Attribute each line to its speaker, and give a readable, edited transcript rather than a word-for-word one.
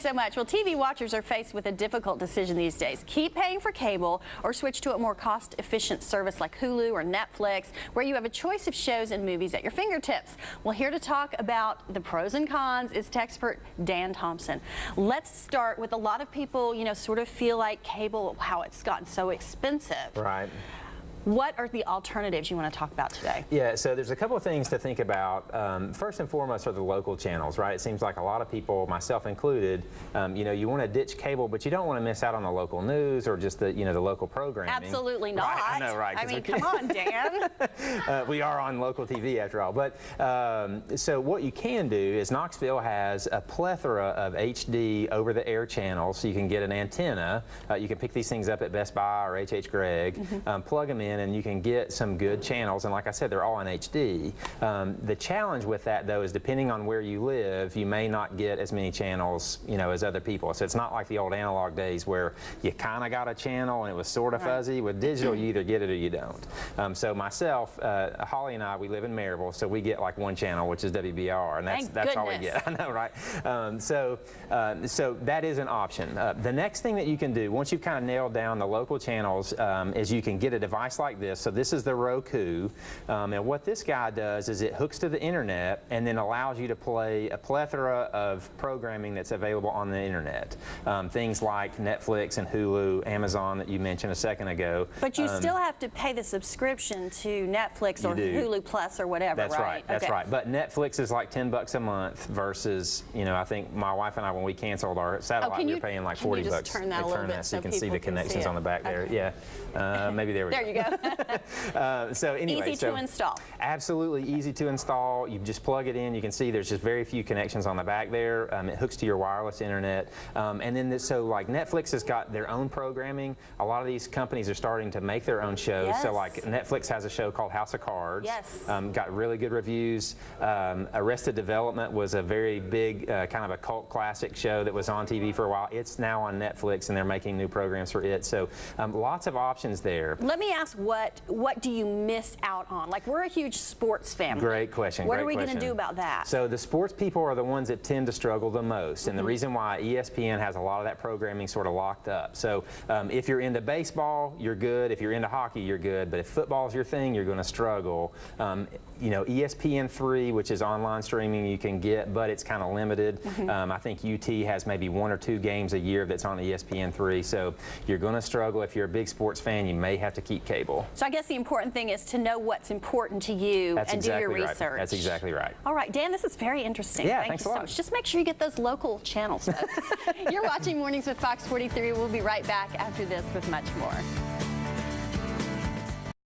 Speaker 1: so much. Well, TV watchers are faced with a difficult decision these days. Keep paying for cable or switch to a more cost-efficient service like Hulu or Netflix, where you have a choice of shows and movies at your fingertips. Well, here to talk about the pros and cons is tech expert Dan Thompson. Let's start with a lot of people, sort of feel like cable, how it's gotten so expensive.
Speaker 2: Right.
Speaker 1: What are the alternatives you want to talk about today?
Speaker 2: Yeah, so there's a couple of things to think about. First and foremost are the local channels, right? It seems like a lot of people, myself included, you want to ditch cable, but you don't want to miss out on the local news or just the, the local programming.
Speaker 1: Absolutely not.
Speaker 2: Right, I know, right?
Speaker 1: I mean, come on, Dan.
Speaker 2: We are on local TV after all. But so what you can do is Knoxville has a plethora of HD over-the-air channels, so you can get an antenna. You can pick these things up at Best Buy or H.H. Gregg, plug them in, and you can get some good channels, and like I said, they're all in HD. The challenge with that, though, is depending on where you live, you may not get as many channels, as other people. So it's not like the old analog days where you kind of got a channel and it was sort of fuzzy. With digital, you either get it or you don't. So myself, Holly and I, we live in Maryville, so we get like one channel, which is WBR, and that's all we get. I know, right? So that is an option. The next thing that you can do, once you've kind of nailed down the local channels, is you can get a device like this. So this is the Roku, and what this guy does is it hooks to the internet and then allows you to play a plethora of programming that's available on the internet. Things like Netflix and Hulu, Amazon that you mentioned a second ago.
Speaker 1: But you still have to pay the subscription to Netflix or Hulu Plus or whatever,
Speaker 2: That's right? That's right. But Netflix is like $10 a month versus, I think my wife and I, when we canceled our satellite, we were paying like $40.
Speaker 1: Just turn that a little bit
Speaker 2: so you can see the connections on the back there. Yeah, maybe there we go.
Speaker 1: There you go.
Speaker 2: So anyway,
Speaker 1: easy to install.
Speaker 2: Absolutely easy to install. You just plug it in. You can see there's just very few connections on the back there. It hooks to your wireless internet. And then so like Netflix has got their own programming. A lot of these companies are starting to make their own shows.
Speaker 1: Yes.
Speaker 2: So like Netflix has a show called House of Cards.
Speaker 1: Yes.
Speaker 2: Got really good reviews. Arrested Development was a very big kind of a cult classic show that was on TV for a while. It's now on Netflix and they're making new programs for it. So lots of options there.
Speaker 1: Let me ask, what do you miss out on? Like, we're a huge sports family.
Speaker 2: Great question.
Speaker 1: What are we going to do about that?
Speaker 2: So the sports people are the ones that tend to struggle the most, and the reason why ESPN has a lot of that programming sort of locked up. So if you're into baseball, you're good. If you're into hockey, you're good. But if football's your thing, you're going to struggle. ESPN3, which is online streaming, you can get, but it's kind of limited. I think UT has maybe 1 or 2 games a year that's on ESPN3. So you're going to struggle. If you're a big sports fan, you may have to keep cable.
Speaker 1: So I guess the important thing is to know what's important to you and do your research.
Speaker 2: That's exactly right.
Speaker 1: All right, Dan, this is very interesting.
Speaker 2: Yeah,
Speaker 1: Thank
Speaker 2: thanks
Speaker 1: you
Speaker 2: a
Speaker 1: so
Speaker 2: lot.
Speaker 1: much. Just make sure you get those local channels, folks. You're watching Mornings with Fox 43. We'll be right back after this with much more.